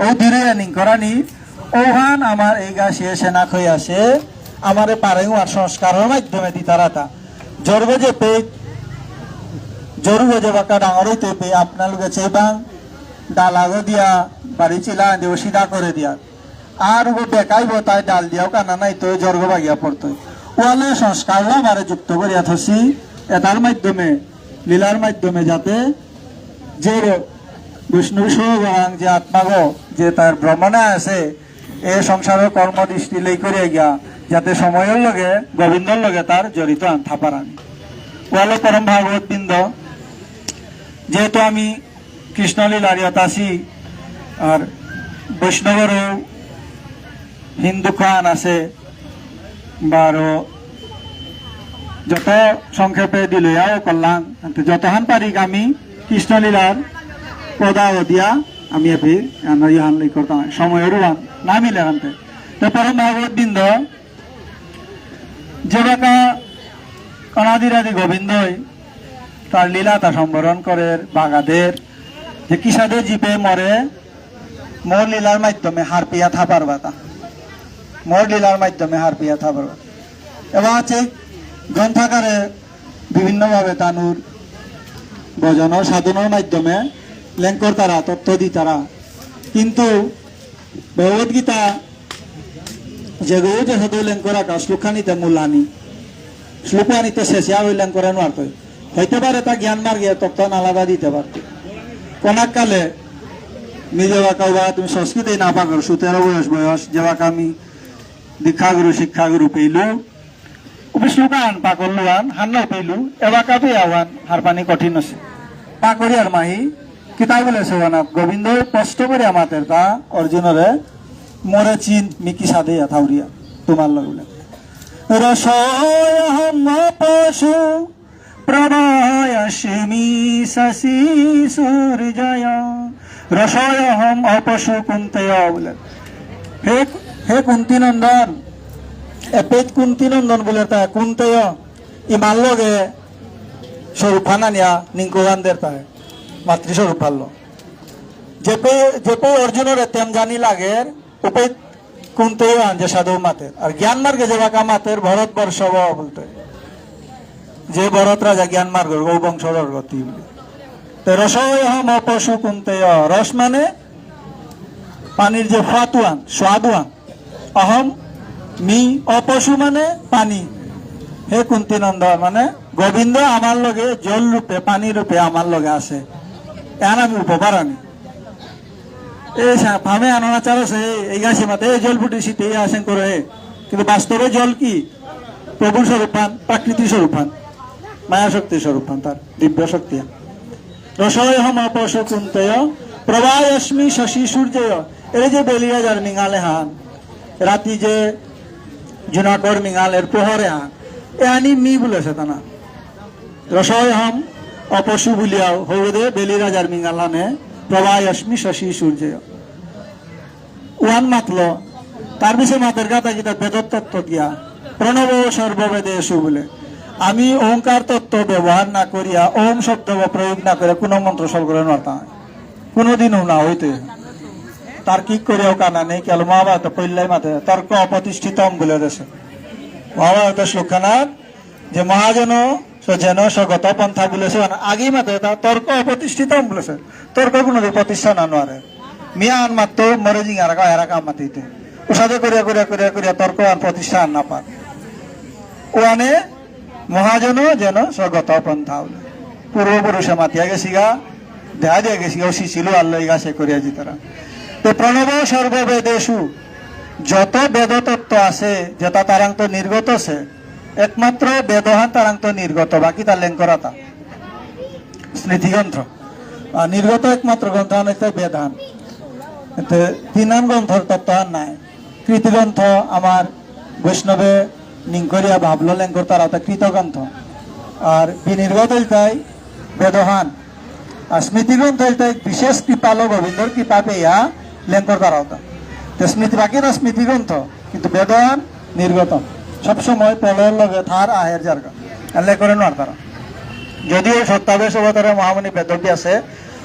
ও দূরে নিং করানি ওহান আমার এই গা সে সেনা খই আসে আমারে পারে আর সংস্কারের মাধ্যমে দিতারাতা জরবে যে পে জরুবে যে বাকা ডাঙর হইতে পে আপনার চেবাং ডালাগো দিয়া বাড়ি চিলা দিয়ে সিধা করে দিয়া আর ও বেকাইব তাই ডাল দিয়াও কানা নাই তো জর্গ বাগিয়া পড়তো ওয়ালে সংস্কার আমারে যুক্ত করিয়া থসি এটার মাধ্যমে লীলার মাধ্যমে যাতে যে বিষ্ণু সহগাং যে আত্মাগ যে তার ভ্রমণে আছে এ সংসারের কর্মদৃষ্টি লেই করিয়া গিয়া যাতে সময়ের লগে গোবিন্দর লগে তার জড়িত থাপারানি ওয়ালে পরম ভাগবত বৃন্দ যেহেতু আমি কৃষ্ণলীলারিয়ত আছি আর বৈষ্ণবেরও হিন্দু খান আছে বা যত সংক্ষেপে দিলয়াও করলাম যতহান পারি আমি কৃষ্ণলীলার পদাও দিয়া আমি এপি ইহান লাই করতাম সময়ের না মিলে আনতে তো পরম ভাগবত বৃন্দ যে বাকা অনাদিরাদি গোবিন্দই তার লীলা তা সম্বরণ করে বাগাদের যে কিসাদের জিপে মরে মোর লীলার মাধ্যমে হার পিয়া থাপার বাতা মোর লীলার মাধ্যমে হার পিয়া থাপার এবার আছে গ্রন্থাকারে বিভিন্নভাবে তানুর ভজন সাধনার মাধ্যমে লেঙ্কর তারা তত্ত্ব দি তারা কিন্তু ভগবত গীতা যেগুলো যে সাধু লেঙ্কর আঁকা শ্লোকানিতে মূল্যানি শ্লোকানিতে শেষিয়া ওই লেঙ্করে নোয়ার হইতে পারে তা জ্ঞান মার্গে তত্ত্ব আলাদা দিতে পারত কোনাক কালে নিজে বাঁকা বা তুমি সংস্কৃতি না পাকর 17 বয়স যে বাঁকা আমি দীক্ষাগুরু শিক্ষাগুরু পেইলু শ্লোকান পাকর লুয়ান হান্নাও পেইলু এবাকা পেয়ে আওয়ান হার পানি কঠিন আছে পাকরি আর মাহি কিতাই বলেছে না গোবিন্দ কষ্ট করে আমাদের তা অর্জুনরে মরে চিন মিকি সাদে থাউরিয়া তোমার লগলে রসয়হম পশু প্রভায়াস্মি শশি সূর্যয় রসয়হম অপশু কুন্তেয় বলে হে কুন্তি নন্দন এপেত কুন্তি নন্দন বলে তা কুন্তেয় ইমান লগে স্বরূপ ফানানিয়া নিঙ্কুগানদের তাই মাতৃস্বরূপ ভালো যেপে অর্জুনের তেম জানি লাগে উপে কুন্তেয় আনজে সাধু মাতের আর জ্ঞান মার্গে যে বাঁকা মাতের ভরতবর্ষ বলতে যে ভরত রাজা জ্ঞান মার্গ গৌবংশর গতি বলে রসয়হম অপশু কুন্তেয় রস মানে পানির যে ফাতুয়ান স্বাদুয়ান অহম মি অপশু মানে পানি হে কুন্তি নন্দন মানে গোবিন্দ আমার লগে জল রূপে পানি রূপে আমার লগে আছে এন আমি উপকার আনি এই ফামে আনাচার আছে এই গাছি মাতে এই জল ফুটে শীতে আসেন করে কিন্তু বাস্তবে জল কি প্রভুর স্বরূপান প্রাকৃতিক স্বরূপান মায়া শক্তি স্বরূপান তার দিব্য শক্তি রসয়হম অপশু কুন্তেয় প্রভায়াস্মি শশী সূর্যয় এর যে বেলিয়া যার মিঙালে হান রাতি যে জুনাকর মিঙালের প্রহরে হান এ আনি মি বলেছে তা না রসয়হম অপশু বলিয়াও হৌদে বেলি রাজার মিঙালানে প্রভায়াস্মি শশী সূর্যয় ওয়ান মাতল তার বিষয়ে মাতের গাতা গীতা বেদত তত্ত্ব দিয়া প্রণব সর্ববেদে এসু বলে আমি ওঙ্কার তত্ত্ব ব্যবহার না করিয়া ওম শব্দ প্রয়োগ না করে কোনো মন্ত্র সল করে নড়তাম কোনোদিনও না হইতে তার কি করেও কানা নেই কেন মহাভারত পল্লাই মাতে তর্ক অপ্রতিষ্ঠিতম বলে দেশে মহাভারত শ্লোকখানার যে মহাজন যেন স্বগত পন্থা বলেছে আগেই মাতে তা তর্ক অপ্রতিষ্ঠিতম বলেছে তর্ক কোনোদিন প্রতিষ্ঠা না নোয়ারে মিয়ান মাত্র মরে জিং এরা কাম মাতিতে উষাদে করিয়া করিয়া করিয়া করিয়া তর্ক আর প্রতিষ্ঠা না পান ওয়ানে মহাজন যেন স্বগত পন্থা বলে পূর্বপুরুষে মাতিয়া গেছি গা দেখা দিয়ে গেছি গা শিশিলু আল্লাহ গা সে করিয়া জিতারা তো প্রণব সর্ববেদেশু যত বেদ তত্ত্ব আছে যেটা তারান্ত নির্গত আছে একমাত্র বেদহান তারান্ত নির্গত বাকি তার লেঙ্করাতা স্মৃতিগ্রন্থ নির্গত একমাত্র গ্রন্থ হইতে বেদান তিনান গ্রন্থর তত্ত্বহান নাই কৃতিগ্রন্থ আমার বৈষ্ণবে নিঙ্করিয়া ভাবলো লেঙ্কর তারা কৃতগ্রন্থ আর বিনির্গত হইতাই বেদহান আর স্মৃতিগ্রন্থ হইতাই বিশেষ কৃপালো গোবিন্দর কৃপা পেয়া লেঙ্কর তারা স্মৃতি বাকি না স্মৃতিগ্রন্থ কিন্তু বেদহান নির্গত সবসময় প্রলয়ের লগে থার আহের জারগা এলে করে নোয়ার তারা যদিও সত্যাবেশ অবতারে মহামণি বেদবী আছে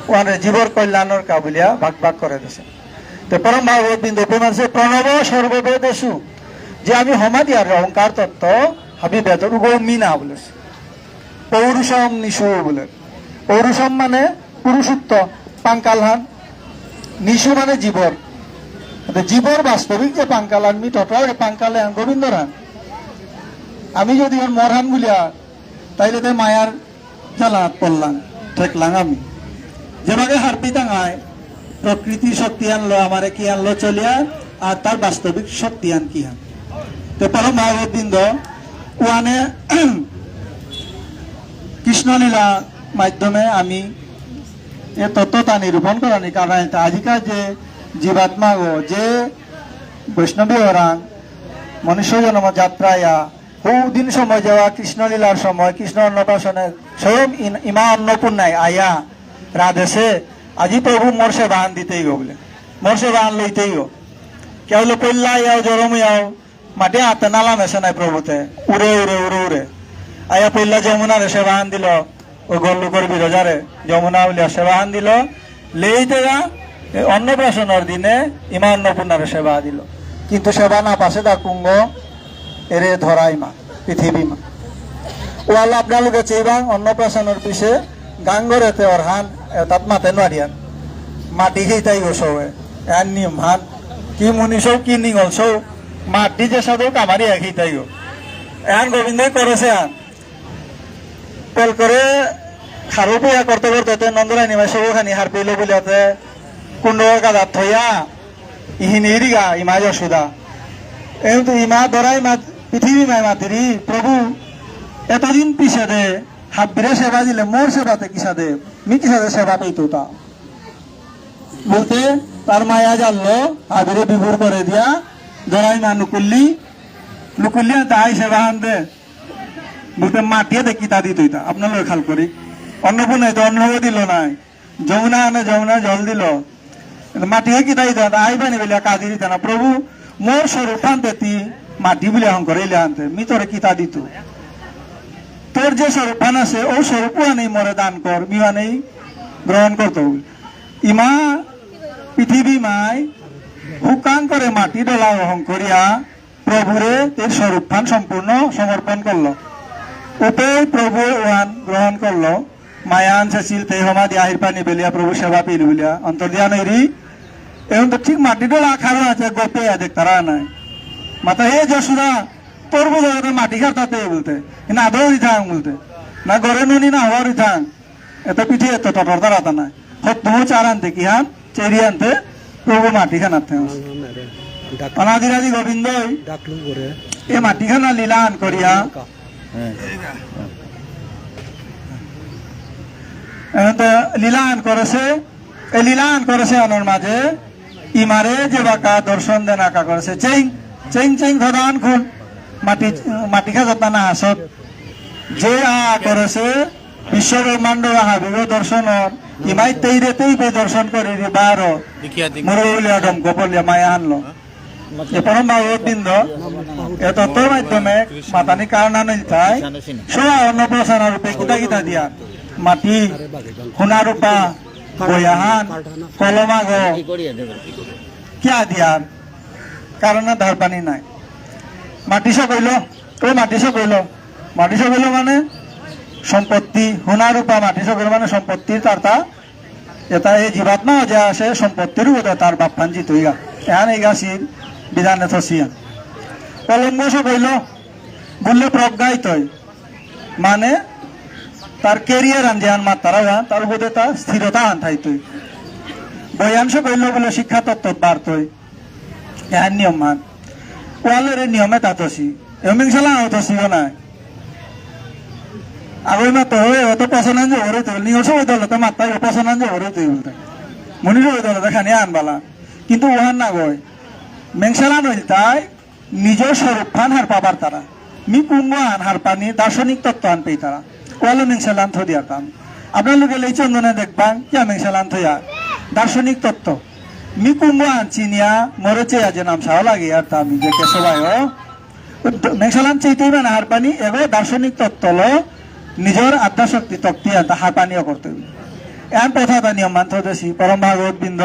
ওখানে জীবর কল্যাণের কাবুলিয়া ভাগ ভাগ করে দিছে তো পরম ভাগবত বিন্দু মানছে প্রণব সর্ববেদেশু, যে আমি সমাধি আর অহংকার তত্ত্ব হাবি বেদর গৌমি না বলেছে। পৌরুষম নিশু বলে, পৌরুষম মানে পুরুষত্ব পাঙ্কালহান, নিশু মানে জীবর, জীবর বাস্তবিক যে পাঙ্কালান মি টটাল পাঙ্কালে গোবিন্দরান। আমি যদি ওর মরহান বলিয়া তাইলে তো মায়ার জ্বালাত পড়লাম ঠেকলাম। আমি যেভাবে হারপি টাঙায় প্রকৃতি শক্তি আনলো, আমারে কি আনলো চলিয়া, আর তার বাস্তবিক শক্তি আন কি আন। তো পরম ভাগবত বৃন্দ ওয়ানে কৃষ্ণলীলা মাধ্যমে আমি এ তত্ত্বতা নিরূপণ করানি। কারণ আজিকার যে জীবাত্মা গো, যে বৈষ্ণবী ওরাং মনুষ্য জন্ম যাত্রায়া বহুদিন সময় যাওয়া কৃষ্ণলীলার সময় কৃষ্ণ অন্নপ্রাশনের স্বয়ং ইমা অন্নপূর্ণায় আয়া রাধেছে আজি প্রভু মোর সে বাহান দিতেই গো বলে, মোর সে বাহান লইতেই গো। কেউ হলো পল্লা ইয়াও জরম ইয়াও মাটি হাতে নালাম এসে নাই প্রভুতে উড়ে উড়ে উড়ে উড়ে আয়া পল্লা যমুনার সে বাহান দিল, ওই গল্লুকর বিরজারে যমুনা বলিয়া সে বাহান দিল। লেইতে যা অন্নপ্রাশনের দিনে ইমা অন্নপূর্ণার সেবা দিল, কিন্তু সেবা না পাশে তার কুঙ্গ এরে ধরাই মা পৃথিবী মা। ওয়াল আপনালোকে চেইবাং অন্নপ্রাশনের পিছে গাঙ্গরেতে ওর হান তাত মাতে নোৱাৰিয়ান মাটি খেইতাই গো সবে এর নিয়ম হান কি মুনি সৌ কি নিঙল সৌ মাটি যে সাধু কামারি খেইতাই গো এন গোবিন্দই করেছে আন পল করে খারো পেয়া করতে করতে নন্দরাই নিমাই সবু খানি হার পেলো বলিয়াতে কুণ্ড গাদাত থইয়া ইহিনি ইরিগা ইমা যশোদা এমনি ইমা ধরাই মা পৃথিবী মাই মাতিরি প্রভু এতদিন পিছে দে হাবিরে সেবা দিলে মোর সেবাতে কিসা দে মি কিসা দে সেবা পেতো তা বলতে তার মায়া জানলো হাবিরে বিভোর করে দিয়া ধরাই মা নুকুল্লি নুকুল্লি তাই সেবা আনতে বলতে মাটিয়ে দেখি তা দিত আপনার খাল করি অন্নপূর্ণায় তো অন্ন দিল নাই যমুনা আনে যমুনা জল দিল মাটিয়ে কি তাই আই বানি বলিয়া কাজি দিতে না প্রভু মোর স্বরূপ আনতে তি মাটি বলে অহংকার এলে আনতে মি তোরে কি তা দিত তোর যে স্বরূপান আছে ও স্বরূপ নেই মরে দান কর মিয়া নেই গ্রহণ করতো ইমা পৃথিবী মাই হুকান করে মাটি ডলা অহং করিয়া প্রভুরে এর স্বরূপান সম্পূর্ণ সমর্পণ করলো। ওপে প্রভু ওয়ান গ্রহণ করলো মায়ান শেষিল তে সমাধি আহির পানি বেলিয়া প্রভু সেবা পেল বলিয়া অন্তর দিয়া নইরি এখন তো ঠিক মাটি ডলা খারো আছে গোপে দেখ তারা নাই মাতা হে যশোদা তোর বোঝা মাটি খাতাতে বলতে না আদৌ রিথাং বলতে না গড়ে নুনি না হওয়ার রিথাং এত পিঠে এত টটর তারাতা নাই হত বহু চার আনতে কি হান চেরি আনতে প্রভু মাটি খানাতে অনাদিরাদি গোবিন্দ এ মাটি খানা লীলা আন করিয়া লীলান করেছে এই লীলান করেছে অনর মাঝে ইমারে যে বাঁকা দর্শন দেন আঁকা করেছে চেং চেং চেং ধদান খুন মাটি মাটি খাজতা না হাসত যে আ করেছে বিশ্ব ব্রহ্মাণ্ড হাবিব দর্শনর ইমাই তেইরে তেই দর্শন করে বার মুরলিয়া ডম গোপলিয়া মায়া আনলো এ পরম ভাগবত বৃন্দ এ তত্ত্বের মাধ্যমে মাতানি কারণা নিতাই সোয়া অন্নপ্রাশন রূপে কিতা কিতা দিয়া মাটি সোনা রূপা বয়াহান কলমাগ কিয়া দিয়ার কারণে ধার পানি নাই মাটি সকইল ও মাটি সকইল মাটি সকইল মানে সম্পত্তি সোনা রূপা মাটি সকইল মানে সম্পত্তির তার এটা এই জীবাত্মা যে আসে সম্পত্তির উপরে তার বাপ্পান জিত হইগা এহান এই গাছির বিধানে থসিয়া কলঙ্গ সকইল বললে প্রজ্ঞাই তৈ মানে তার কেরিয়ার আন যে আন মাত্রা তার উপরে তার স্থিরতা আন ঠাই তৈ বয়ান সকইল বলে শিক্ষা তত্ত্ব বার তৈ এহান নিয়ম মান ওয়ালের নিয়মে তাতসি এমিং সালা হতসিও নাই আগই মাত্র হয়ে অত পছন্দ যে ওরে তৈল নিয়ম সবাই দল তো মাত্রায় পছন্দ যে ওরে তৈ বলতে মনির ওই দল দেখানি আনবালা কিন্তু ওহান না গয় মেংসালা নইল তাই নিজের স্বরূপ ফান হার পাবার তারা মি কুঙ্গ আন হার পানি দার্শনিক তত্ত্ব আন পেই তারা ওয়ালো মেংসালান থ দিয়ার কাম আপনার লোকে এই চন্দনে দেখবান কিয়া মেংসালান থইয়া দার্শনিক তত্ত্ব মি কুঙ্গ আন চিনিয়া মরে চেয়া যে নাম সাও লাগে আর তা আমি দেখে সবাই মেংসালান চেইতেই মানে হার পানি এগো দার্শনিক তত্ত্ব লো নিজের আত্মাশক্তি তক্তি আন হার পানিও করতে এন প্রথা তা নিয়ম মান থদেছি পরম ভাগবত বৃন্দ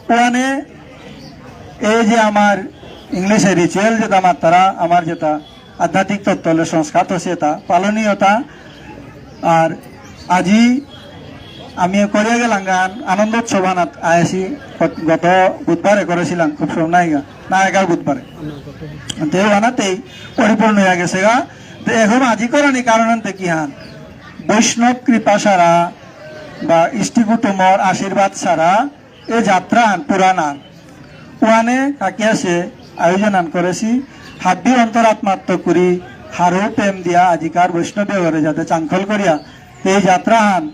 ওয়ানে এই যে আমার ইংলিশে রিচুয়াল যেটা আমার তারা আমার যেটা আধ্যাত্মিক তত্ত্ব হলে সংস্কার হচ্ছে তা পালনীয়তা আর আজি আমি করিয়া গেলাম গান আনন্দ উৎসব আনাত আয়াসি গত বুধবারে করেছিলাম খুব সময় না এগার বুধবারে তেও আনাতেই পরিপূর্ণ হয়ে গেছে গা তো এখন আজি করানি কারণ কি হান বৈষ্ণব কৃপা ছাড়া বা ইষ্টি কুটুমর আশীর্বাদ ছাড়া এ যাত্রা আন পুরাণ আন ওয়ানে কাকি আছে আয়োজন আন করেছি হাব্বি অন্তরাত্মাত্ম করি হারো প্রেম দিয়া আজিকার বৈষ্ণবী ঘরে যাতে চাংখল করিয়া এই যাত্রা আন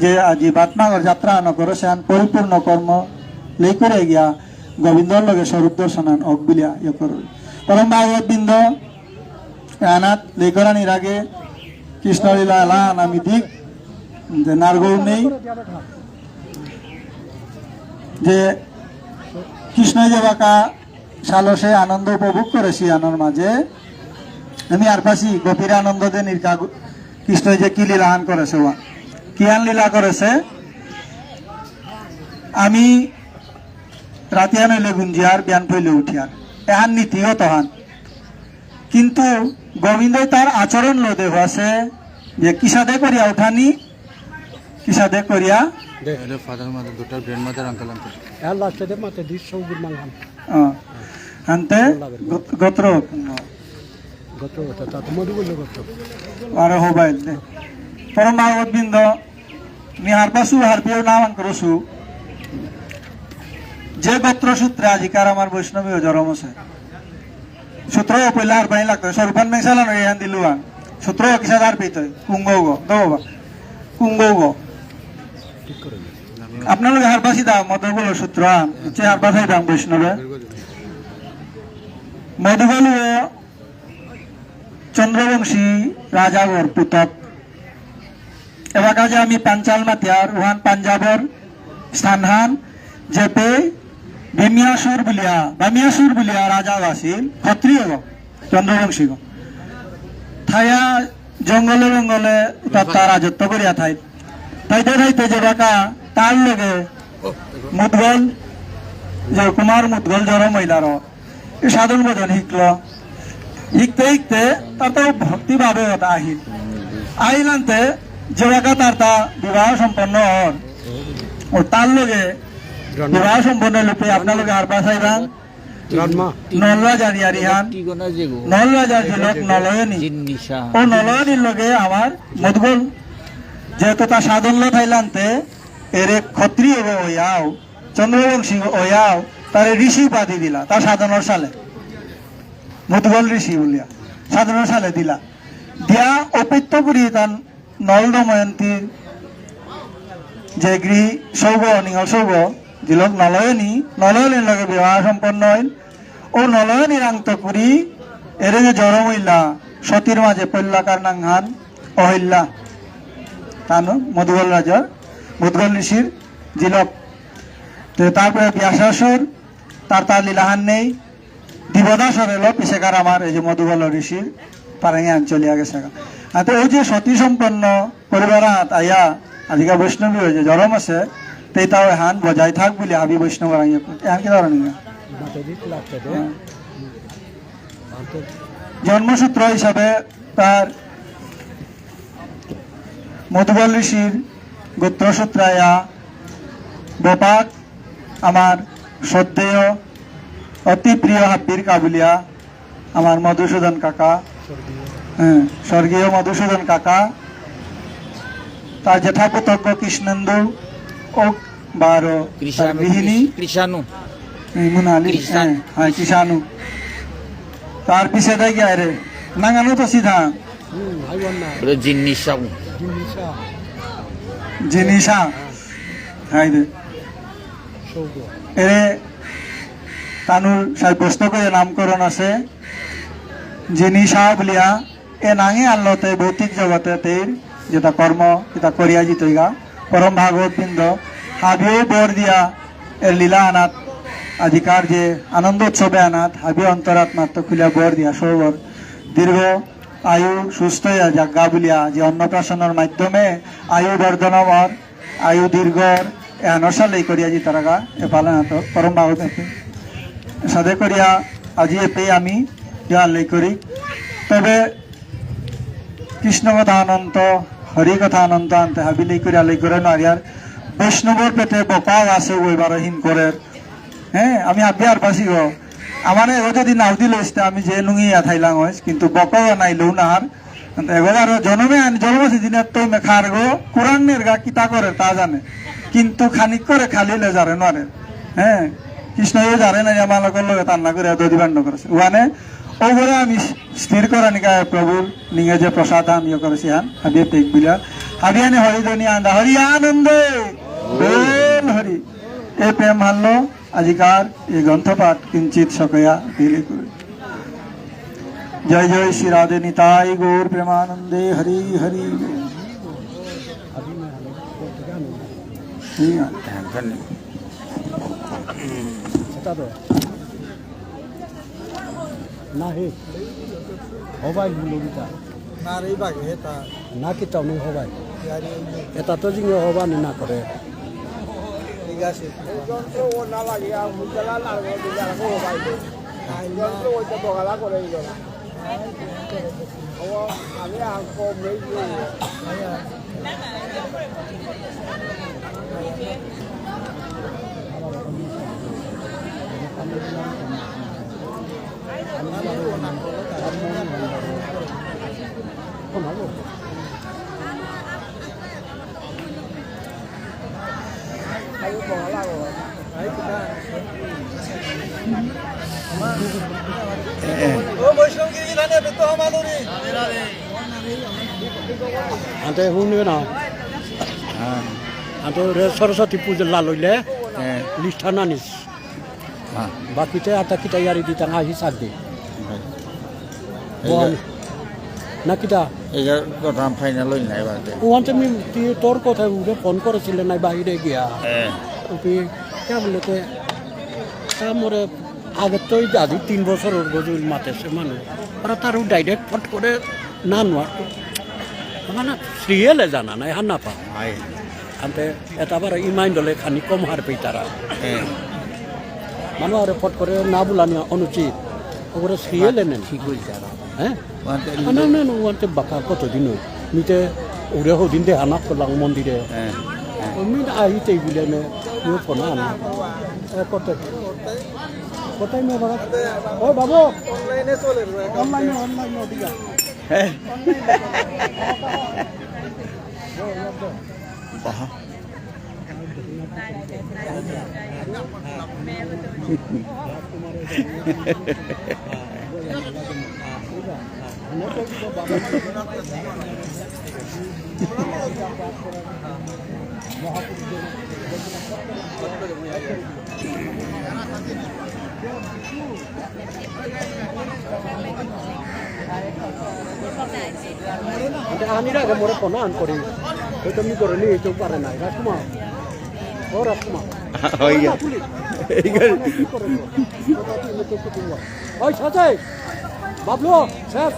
যে আজি বাতমাগর যাত্রা আন করেছে আন পরিপূর্ণ কর্ম লেই করে গিয়া গোবিন্দর লগে স্বরূপ দর্শন আন অকবিলিয়া ইয়ে করবে পরম ভাগবত বৃন্দ আনাত লেই করানির আগে কৃষ্ণলীলা এলান আমি দিক যে নারগৌর নেই যে কৃষ্ণ যে বাঁকা সালসে আনন্দ উপভোগ করেছি আনন্দ মাঝে আমি আর পাশি গোপীর আনন্দ দে নির্কা কৃষ্ণ যে কি লীলাহান করেছে ওয়া কিয়ান লীলা করেছে আমি রাতিয়ান হইলে গুঞ্জিয়ার বিয়ান ফইলে উঠিয়ার এহান নীতিও তহান কিন্তু গোবিন্দ তার আচরণ লো দেহ আছে যে কিসাদে করিয়া উঠানি কিসাদে করিয়া ফাদার মাদার দুটার ব্রেন মাদার আঙ্কেল আঙ্কেল আনতে গোত্র আর মোবাইল দে পরম ভাগবত বৃন্দ মি হারপাসু হারপিও নাম করছু যে গোত্র সূত্রে আজিকার আমার বৈষ্ণবী জরম আছে সূত্র পয়লা আর পাই লাগতো সরুপান মেঘসালানো এহান দিলুয়ান সূত্র কিসা আর পেতে কুঙ্গৌ গো বাবা কুঙ্গৌ গো আপনার হারপাসি দাম মধুবল সূত্র হচ্ছে হারপাসাই দাম বৈষ্ণবে মধুবল চন্দ্রবংশী রাজাগর পুতক এবার কাজে আমি পাঞ্চাল মাতিয়ার উহান পাঞ্জাবর স্থানহান যেপে বামিয়াসুর বুলিয়া রাজা আছিল ক্ষত্রিয় চন্দ্রবংশী থাইয়া জঙ্গলে জঙ্গলে তার রাজত্ব করিয়া থাইতে থাইতে যে বাঁকা তার লগে মুদগল যে কুমার মুদগল জর মহিলার এই সাধন ভজন শিখতে শিখতে তার তো ভক্তি ভাবে আহিল আনতে যে বাঁকা তার বিবাহ সম্পন্ন হন ও তার লগে বিবাহ সম্পন্ন লোকে আপনার লগে আর পাশাইবান নলরাজার ইয়ারিহান নলরাজার লোক নলয়নী ও নলয়নীর লগে আমার মধুগল যেহেতু তার সাধন লো থাইলান্তে এরে ক্ষত্রিয় ওয়াও চন্দ্রবংশী ওয়াও তার ঋষি উপাধি দিলা তার সাধনের সালে মধুগল ঋষি বলিয়া সাধনের সালে দিলা দিয়া অপেত্য করি তার নল দময়ন্তীর যে গৃহী সৌগ নিহল সৌগ যিলক নলয়নীর লগে বিবাহ সম্পন্ন হইল ও নলয়নীর আন্ত করি এরে যে জড় মহিলা সতীর মাঝে পল্লাকার নাংহান অহিল্লা তানো মধুগল রাজার মধুগল ঋষির যিলক তারপরে ব্যাসাসুর তার লীলাহান নেই দিবদাসর এলো পিছেকার আমার এই যে মধুগল ঋষির পারাঙ্গি চলিয়া গেছে তো ওই যে সতী সম্পন্ন পরিবার আইয়া আজিকা বৈষ্ণবী হয়েছে জরম আছে তেই তাও হান বজাই থাক বলে আবি বৈষ্ণব এহান কি ধরনের জন্মসূত্র হিসাবে তার মধুবল ঋষির গোত্রসূত্র আয়া বপাক আমার শ্রদ্ধেয় অতি প্রিয় হাব্বির কাবুলিয়া আমার মধুসূদন কাকা স্বর্গীয় মধুসূদন কাকা তার জেঠাপুতজ্ঞ কৃষ্ণেন্দু ও বারো গৃহিণী কৃষাণু তার পিছে দেয় গিয়া রে নাঙানো তো সিধা জিনিসা হাই দে এরে তানুর সাব্যস্ত করে নামকরণ আছে জিনিসা বলিয়া এ নাঙে আনলতে ভৌতিক জগতে তের যেটা কর্ম এটা করিয়া জিতইগা পরম ভাগবত বৃন্দ হাবিও বর দিয়া এর লীলা আনাত अधिकार जे आनंदोत्सवे आनात हाबी अंतरात्मात्म खुलिया बर दिया सौबर दीर्घ आयु सुस्थ जागा बुलिया जे अन्नप्राशनर माध्यमे आयु वर्धनवर आयु दीर्घर ए अनसाल करिया जी तारागा ए पालन परम भागवत সাথে করিয়া আজি এপে আমি ইয়ালৈ করি তবে কৃষ্ণ কথা অনন্ত হরি কথা অনন্ত আনতে হাবিলেই করে আলাই করে নারিয়ার বৈষ্ণবর পেটে বকাও আছে ওইবার হিম করে হ্যাঁ আমি আব্বে আর পাশি গো আমার ও যদি নাও দিল আমি যে নুঙিয়া থাইলাম হইস কিন্তু বকাও নাইলেও না আর এবার জন্মে জন্মছি দিনের তো মেখার গো কোরআনের গা কিতা করে তা জানে কিন্তু খানিক করে খালিলে যারে নরে হ্যাঁ কৃষ্ণ যারে না আমার লগর লগে তান্না করে দধিবান্ন করেছে ওখানে ওপরে আমি স্থির করা নিকা প্রভুর নিগে যে প্রসাদ আমি করেছি হান হাবি পেক বিলা হাবিয়ানে হরিধনী আন্দা হরি আনন্দে বেল হরি এই প্রেম হারলো আজিকার এই গ্রন্থপাঠ কিঞ্চিত সকয়া দিলে করে জয় জয় শ্রী রাধে নিতাই গৌর প্রেমানন্দে হরি হরি না হে হবাই লুলিতা না কিতাও নই হবাই এটা তো জিঙে হবা নি না করে আনতে শুনবে না আনতে সরস্বতী পুজো লালইলে লিষ্ঠা নানিস বাকিতে আটা কিটা ইয়ারি দি টাঙা হিসাব দি না কিটা এটার কথা ফাইনাল হই নাই বাদে ওখানে আমি তোর কথা উঠে ফোন করেছিলে নাই বাইরে গিয়া কে বলতে মোরে আগে তো দাদি 3 বছর ওর গজুল মাতেছে মানুষ ওরা তার ডাইরেক্ট ফট করে না নোয়ার মানে সিরিয়ালে জানা নাই হার না পা আনতে এটা বার ইমাইন দলে খানি কম হার পেয়ে তারা মানুষ আর ফট করে না বলানি অনুচিত ওগুলো সিরিয়ালে নেন ঠিক হয়েছে হ্যাঁ না না না ওয়ান্তে বাকা কতদিন হই মিতে ওরে হদিন দে হানা করলাম মন্দিরে আমি আহিতে বলে নে ফোন আনা কত কোথায় নিয়ে বাবা ও বাবু অনলাইনে চলে অনলাইনে দিগা হ্যাঁ বাহ আমি আগে মোরে ফোন আন করি ওই তুমি করে নিয়ে চোখ পারে নাই রাজকুমার ও রাজকুমার ওই সাথে বাবলু শেষ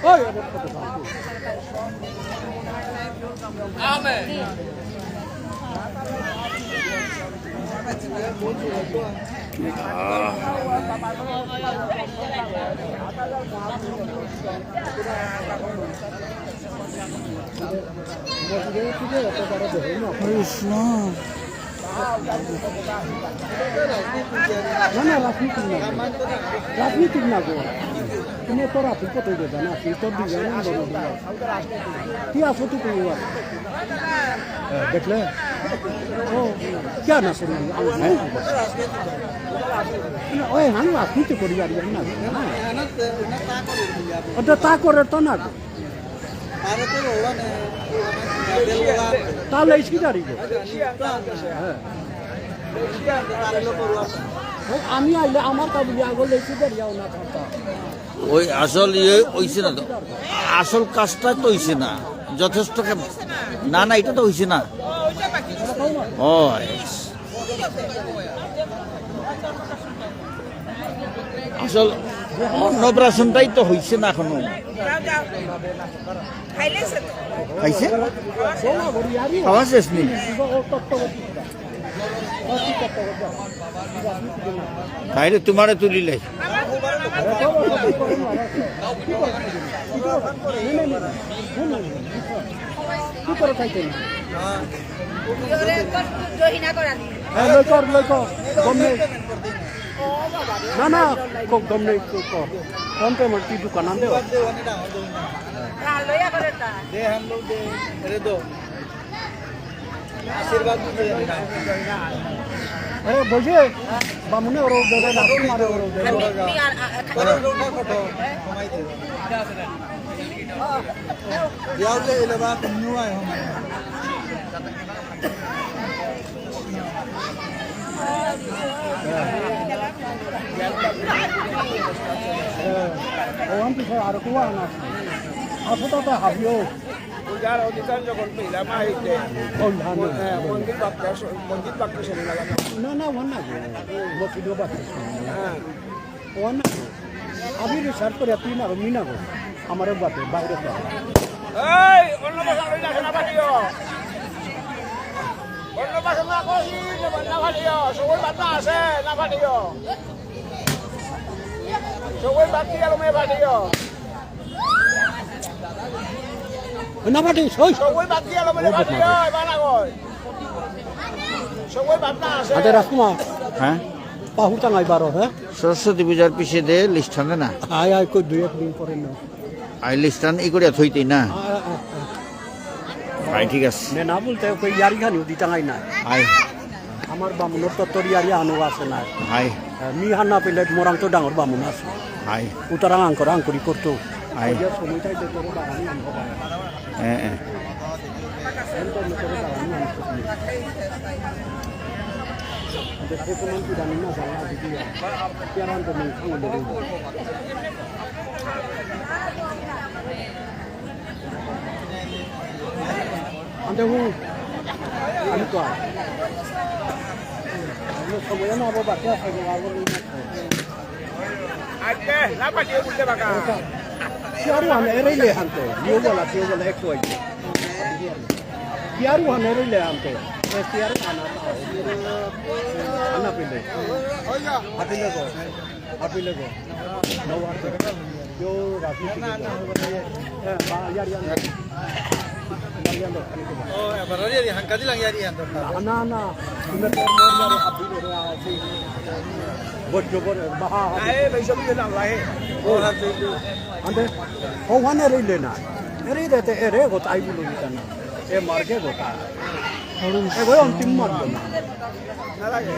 ওই না রাজনীতি না গো তুমি তো রাত্রি কত দেবে না তুই তোর দিবে কি আছো তুই দেখলে ও क्या ना करी ওই হান রাজনীতি করি আর না ওটা তা করে তো না তাহলে সিদারি আমি আইলে আমার কাবুলি আগলে সিদারিয়াও না থাকতা ওই আসল ইয়ে হইছে না তো আসল কাজটা তো হইছে না যথেষ্ট না না এটা তো হইছে না আসল অন্নপ্রাশনটাই তো হইছে না এখনো খাইছে খাওয়া শেষ নেই তাইলে তোমারে তুলিলে কি করে খাইতে না না গম নেই কম পেমেন্ট কি দোকান আনতে বলছে বামুনে ওর মারে ওর আর কুয়া না আসো তো হাবিও পূজার অধিকাংশ করতে মাহিতে মন্দির বাক্য শরীর লাগানো না না ওয়ান না মসজিদও বাচ্চা ওয়ান না আমি রিসার্চ করে তুই না মিনা গো আমারও বাতে বাইরে তো এই অন্য ভাষা কই না না পাঠিও অন্য ভাষা না কই না পাঠিও সবই বাতা আছে না পাঠিও সবই বাতি আর মে পাঠিও না পাটি সই সবই বাতি আর মে পাঠিও বানা কই সবই বাতা আছে আচ্ছা রাজকুমার হ্যাঁ পাহুর টাঙাই বারো হ্যাঁ সরস্বতী পূজার পিছিয়ে দে লিস্টানে না আয় আয় কই দুই এক দিন পরে না আই লিস্টান ই করে থইতেই না আই ঠিক আছে না বলতে কই ইয়ারি খানি দি টাঙাই না আই আমার বামুনের তত্তর ইয়ারি আনো আছে না আই মি হান্না পেলে মোরাং তো ডাঙর বামুন আছে আই উতারাং আঙ্করি করতো আই সময়টাই তো করে বাগানি আনবো হ্যাঁ দেখে কোন কি জানি না জানা দিদি কেরান তো নেই খাওয়া দেবে আন্তে হু আমি তো আমি সময় না আবার বাকি আছে আবার আজকে না পাঠিও বলতে বাকা কিয়ারু হানেরে লে হানতে ইউ বলা একটু আইছে কিয়ারু হানেরে লে হানতে কিয়ারু আনা পেলে হাপিলে গো নওয়ার yo রাফি বা ইয়ারি আন oh barari di hangkadi lang yari anto না না তুমি তোর মোর মারে হাপি রে আছে বজ্জ বড় বাহা ay may sabi na lang lahi ora tulo আন্তে ও ওয়ানে রে না রে দেতে এ রে গত আই বলু দিতানা এ মার্গে গতা এ গো অন্তিম মার্গ না nalage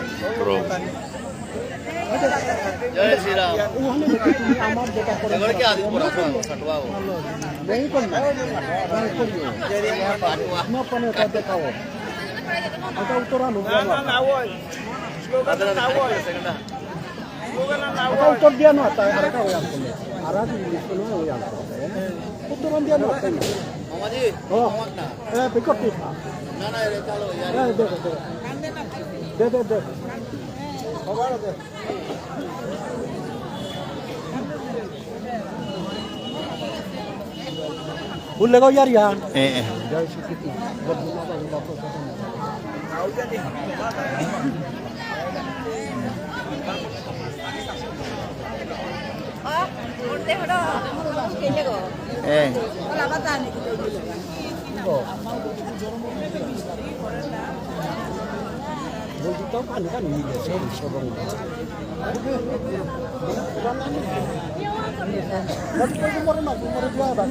জয় শ্রীরাম ওখানে দেখি তুমি আমার যেটা করে এবারে কি আদিস পড়া কাটবাও नहीं करना नहीं करियो ना पने का देखाओ आता उतरा नु na na woy slogan na woy slogan na आता उतर दिया ना आता अरे का होया हमको आरा भी लिखो ना होया हमको उतरन दिया ना आता मामा जी हो ए पिकअप की था ना ना रे चलो यार दे हमारा दे भूल लगो यार यहाँ जय श्री कृष्ण বলছি তো পানি কা নিলে সব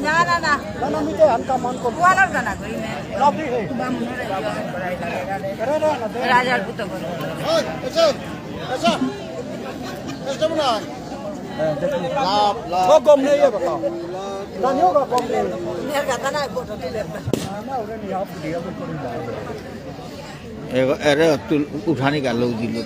না না না না মিটে আনকা মান কো ওয়ালার জানা করি না লাভি হে রাজার পুত করে वो कम नहीं है बताओ दानियों का कम नहीं है मेरे का ना फोटो ले ना उन्हें नहीं आप दिया तो करी अरे तू उठाने का लोग दिलो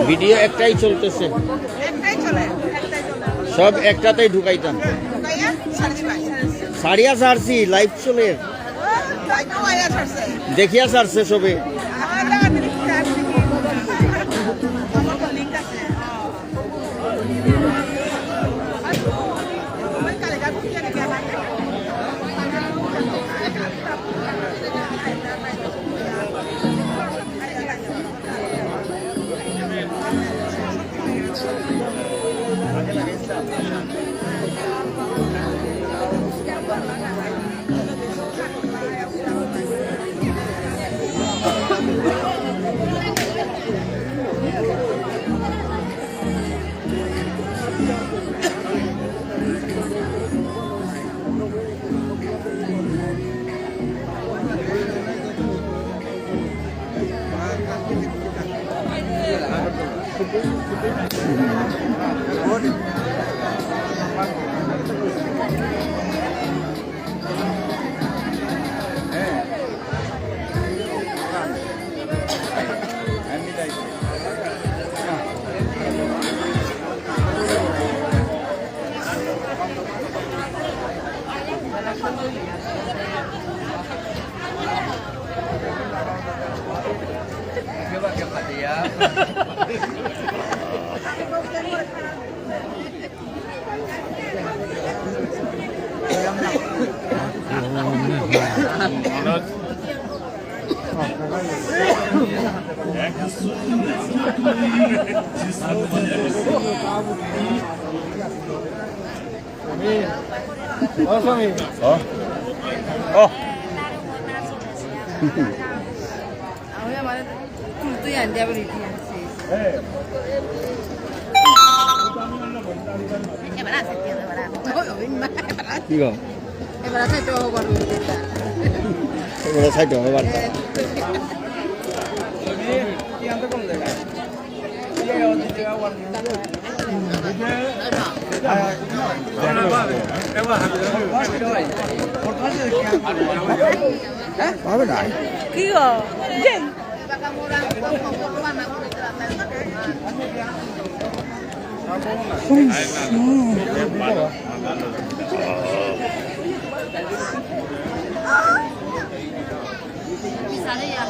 ভিডিও একটাই চলতেছে, সব একটাতেই ঢুকাইতাম। সারিয়া সারছি, লাইভ চলে দেখিয়া সারছে সবে। Ahora mana tu yang dia beri dia. Mana setiap mana. Oh, ini mana. 이거 Mana saya tu baru. 이거 살짝 해봤다. Kira. Jeng. Misalnya ya.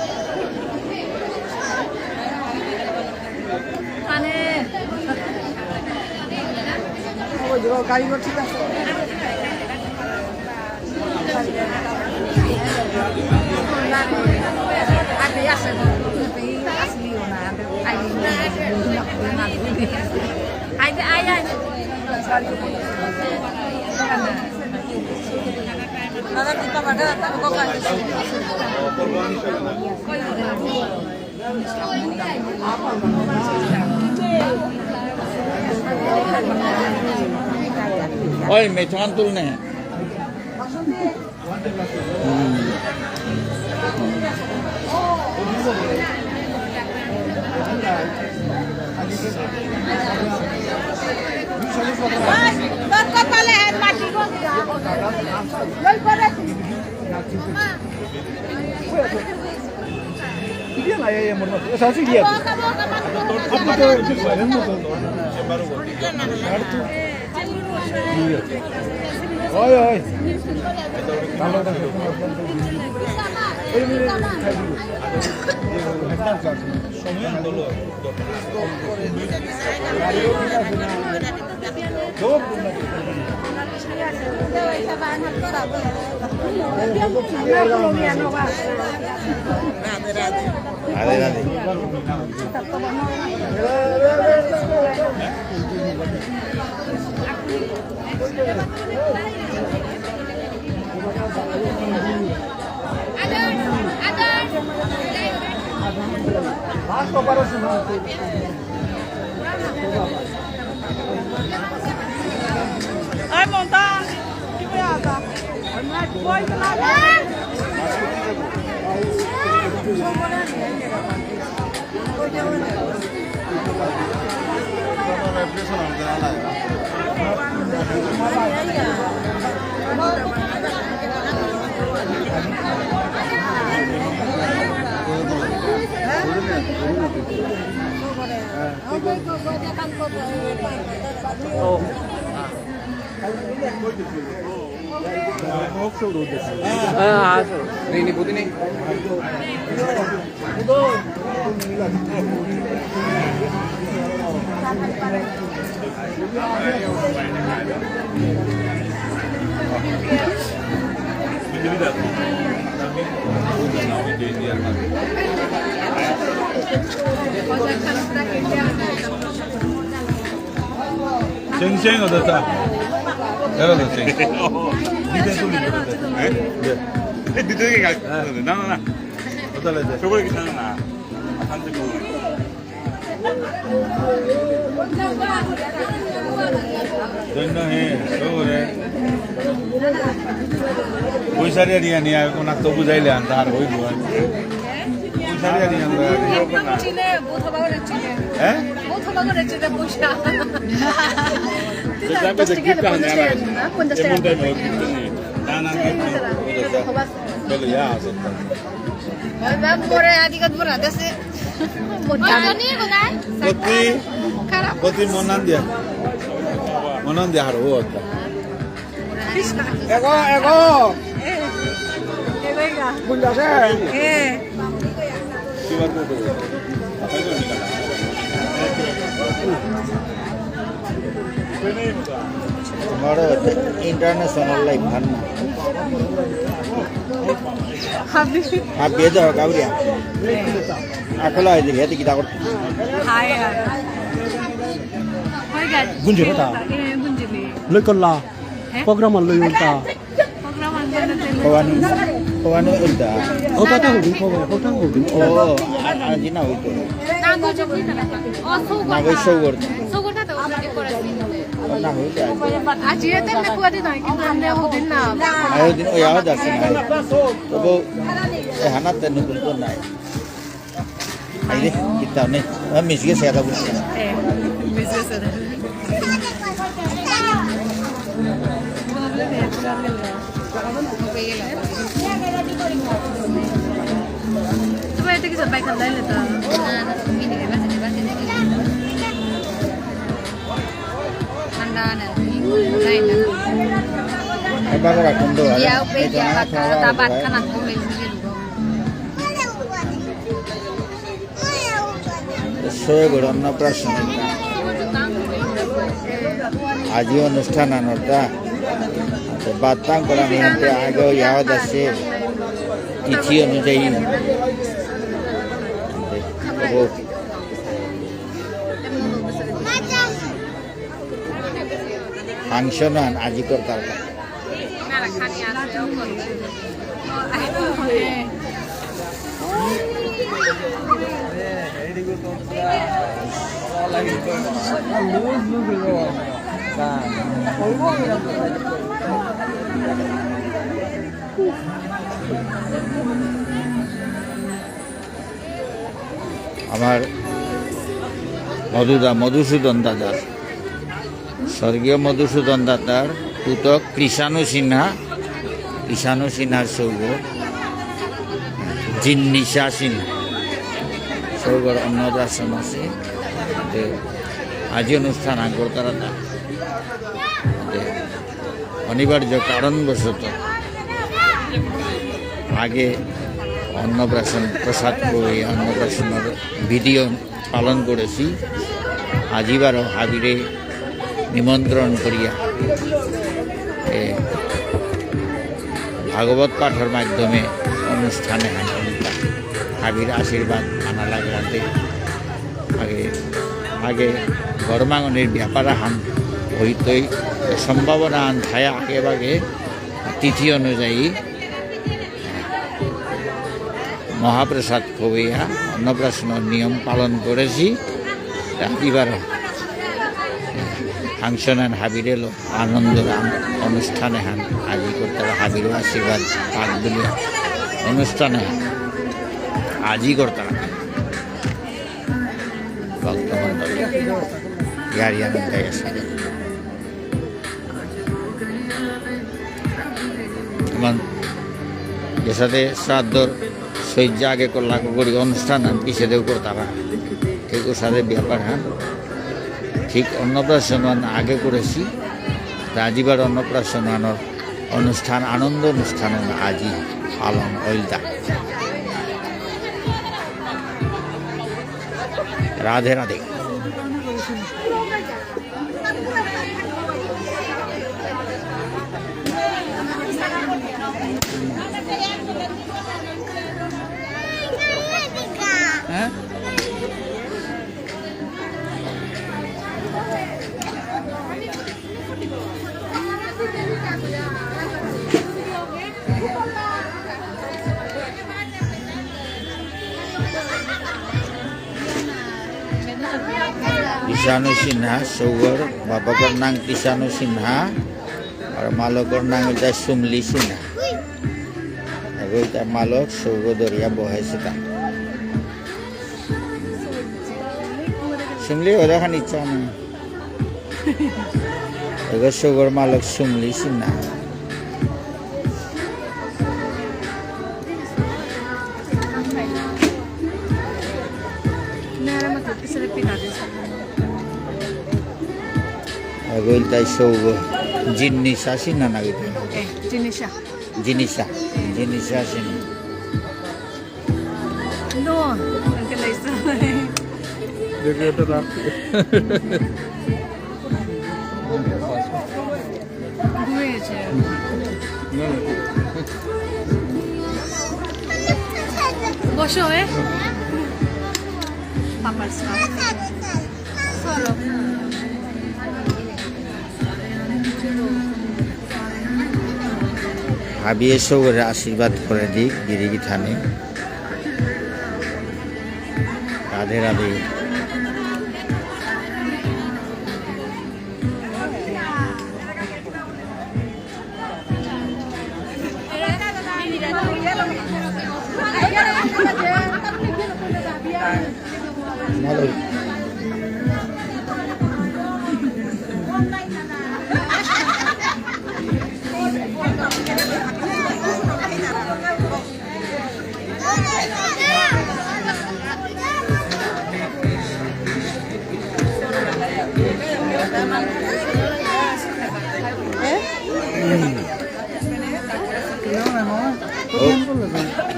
Aneh. Oh, juga kali macam tu. Ada ya tapi asli orang ada ayah. Nada kita pada tak kau kan. ওই মেছান তুল নে Ai montar. Que beata. Foi lá. Ini putih nih. 쟁쟁 얻었다. 내가 더 쟁. 니네 소리 들었다. 예? 니들에게 갈 거거든. 나는 어떨래? 저번에 괜찮아. 한테 거. 전당에 저거래. 보이사리아리야 니야 কোন তো বুঝাইলে আন তার হই বুয়া 보이사리아리야 나 চিনে বোধবাগরে চিনে হ্যাঁ বোধবাগরে চিনে পয়সা 그다음에 그 기타 하나 에몬데 뭐 나는 별로야 아셨다 나 পরে আদিগত বড় আছে জানি কোনায় কতি মনান দিয়া হারো ওটা Krishna. Ego, ego. Venga. Bunda se. हमारा इंटरनेशनल लाइफ भरना Happy. आप ये जो कावरिया अकला है देखिए कितना कर Hi. Hi guys. Bunji kata. Bunji ni. Loi kolla. Program loi ulta. Program अंदर पवन उल्टा Ota ta hodin ओ आज ना हुई तो 나도 좀 있잖아. ना कोई शो करता 소고다 더 어떻게 거라지? ना हुई तो 아지에 때문에 구하지 나 이게 안돼 호든 나. आयो दिन ओ याद आसे ना तो वो हाना तेनु तो ना आइए कितना नहीं हम मिसके से आता बोलते हैं 예. 미스에서. Coba itu kita baikkan dulu tuh. अब अगर अपन दो Ya, udah ya, tabat kan aku सोए गड़न प्रश्न आज अनुष्ठान अनता बात नियंत्रण आगे याद आसे तिथि अनुजाई फांक्शन आज करता আমার মধুসূদন দাদার স্বর্গীয় মধুসূদন দাদার পুতক কৃষাণু সিনহার সৌগ জিন্নিশা সিনহা সৌগর অন্নদাশ্রম আছে আজি অনুষ্ঠান আগরতলা অনিবার্য কারণবশত আগে অন্নপ্রাশন প্রসাদ করে অন্নপ্রাশনের ভিডিও পালন করেছি আজিবারও হাবিরে নিমন্ত্রণ করিয়া ভাগবত পাঠের মাধ্যমে অনুষ্ঠানে হাবির আশীর্বাদ আনা লাগাতে আগে গরমাগনির ব্যাপার হান হইতই সম্ভাবনা আন থায় আগে বাগে তিথি অনুযায়ী মহাপ্রসাদ খুবইয়া অন্নপ্রাশনের নিয়ম পালন করেছি এবার ফাংশন হান হাবিরে আনন্দ অনুষ্ঠানে হান আজি করতে হাবির আশীর্বাদ পাক বলে অনুষ্ঠানে হান আজি করতে ভক্তমন্ডল ইয়ারি আনন্দ যে সাথে শ্রাদ্ধর শয্যা আগে লাগু করি অনুষ্ঠান হান পিছিয়ে করতারা ঠিক ওর সাথে ব্যাপার হান ঠিক অন্নপ্রাশন আগে করেছি আজিবার অন্নপ্রাশন অনুষ্ঠান আনন্দ অনুষ্ঠান আজি পালন হইতা রাধে রাধে হ্যাঁ Tisanu Sinha, Sugar, Bapak Kernang Tisanu Sinha, और मालक नाम इटा सुमली सिन्हा एगो इटा मालक सौगो दरिया बहे सिता सुमली ओदा खान इच्छा नहीं एगो सौगोर मालक सुमली सिन्हा एगो इटा सौगो জিনিসা চিনা না gitu Indonesia. জিনিসা চিনি No, ang kalaysa. দেখি ওটা রাখ Gumiyache. বসো পাপার চলো ভাবি এসো করে আশীর্বাদ করে দিক গিরিগি থানে রাধে রাধে ভালো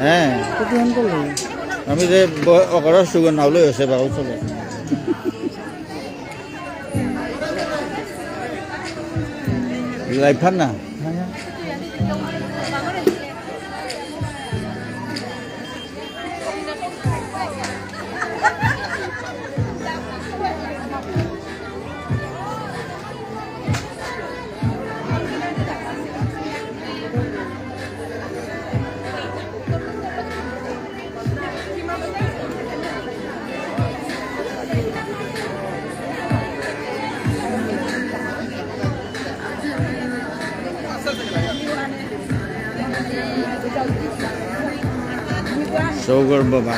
হ্যাঁ আমি যে অকরা সুগন নাওলে আছে বাবু চলে লাইফান না সৌগর বাবা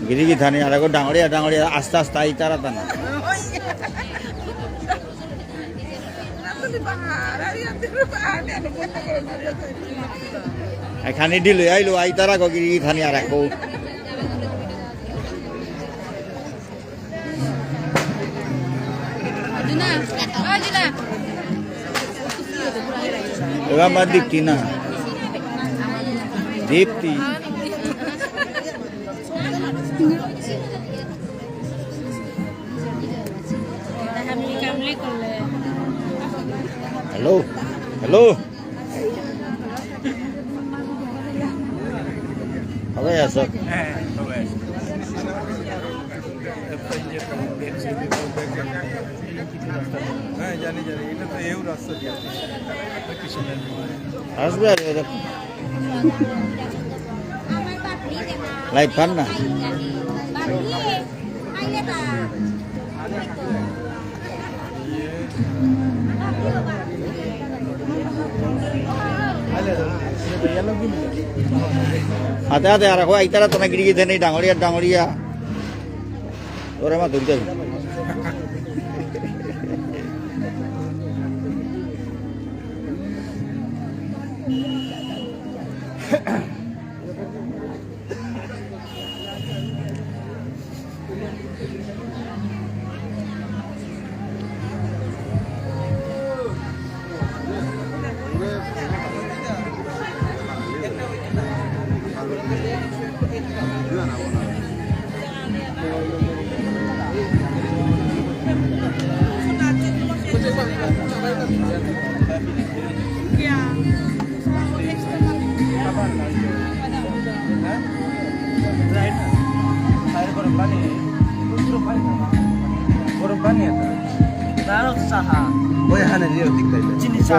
গিরিগি থানি আর ডাঙরিয়া ডাঙরিয়া আস্তে আস্তে আই তারা তা না এখানে দিল আইলো আই তারা গিরিগি থানি আর এক ওরা আমার দীপ্তি না দীপ্তি হ্যালো হ্যালো সবাই আছো হ্যাঁ জানি জানি এটা তো এও রাস্তা দিয়ে আসবে আর লাইফ পান না হাতে হাতে আর আই তারা তো না গিরি গিয়ে নেই ডাঙরিয়া ডাঙরিয়া ওরা মা ধরতে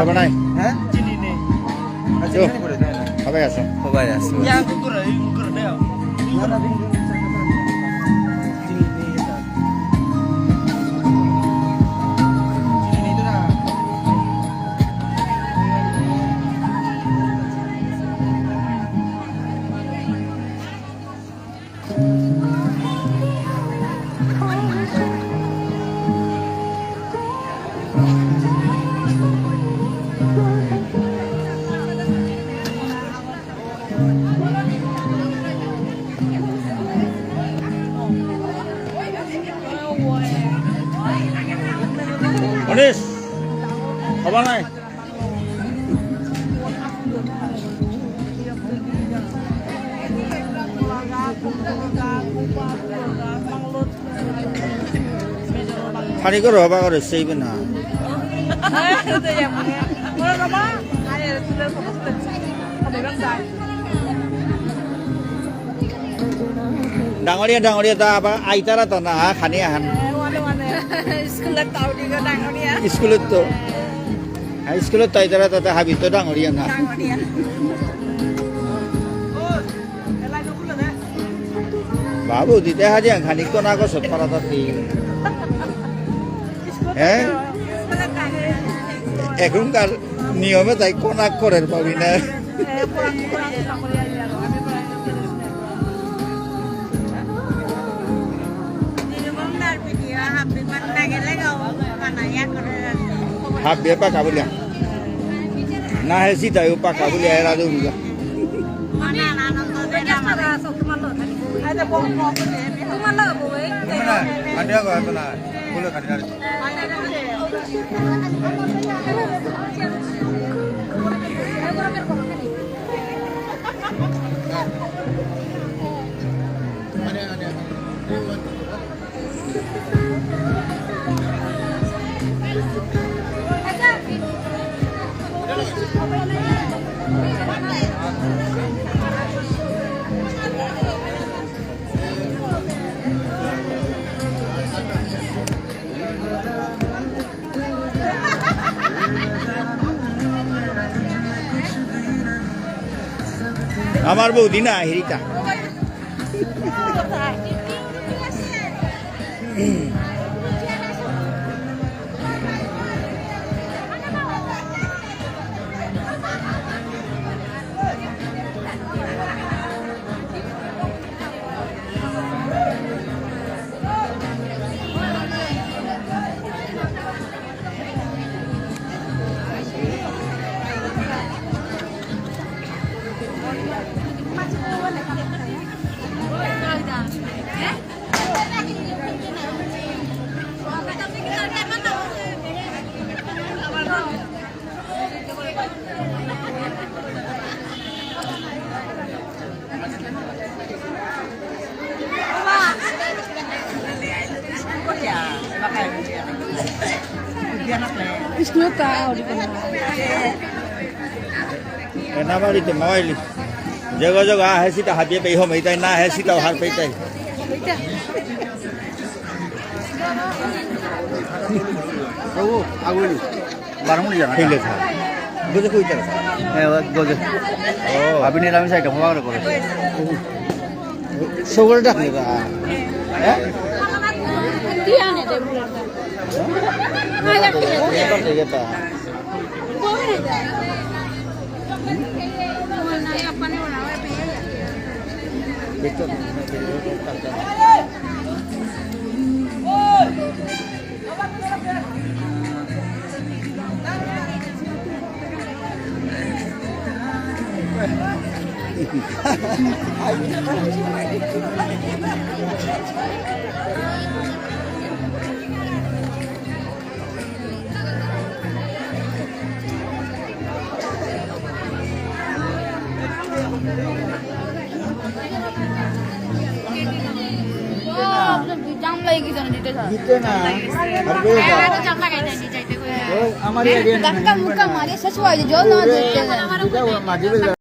বানাই হ্যাঁ চিনি নেই সবাই আসো সবাই আসো নাই খালি করে হবা করে সেইবে না ডাঙৰীয়া ডাঙৰীয়া তা আবার আইতারা তো না খানি আহান স্কুলত তো স্কুলত তো আইতারা তাতে হাবি তো ডাঙৰীয়া না বাবু দিতে হাজি খানি কোনা গছত পারা তাতে হ্যাঁ এখনকার নিয়মে তাই কোনা করেন পাবি না হাফ বিয়ে পাকা বলিয়া না হে সীতাও পাকা বলিয়া এরা দৌড়িয়া আমার বৌদি না হিরিতা Iskulo tao di kana. এনা বাড়িতে মাইলি জগা জগা হেসি তা হাবিয়ে পেই হম এইতাই না হেসি তাও হার পেইতাই ও আগুলি বারমুড়ি জানা খেলে থা গজে কইতা হ্যাঁ গজে ও আপনি আমি সাইটা হওয়া করে সগল ডাকলে বা হ্যাঁ Dia ne de bulan. Aja ke. এটা এটা Boleh dah. Mana ya apa ni orang apa ya? দেখো Jam lagi sana di desa. দিতে না হারবে না Ada jam lagi di desa itu. ও আমার area Dakka muka mari sesuai je jual na. দিটা মাঝে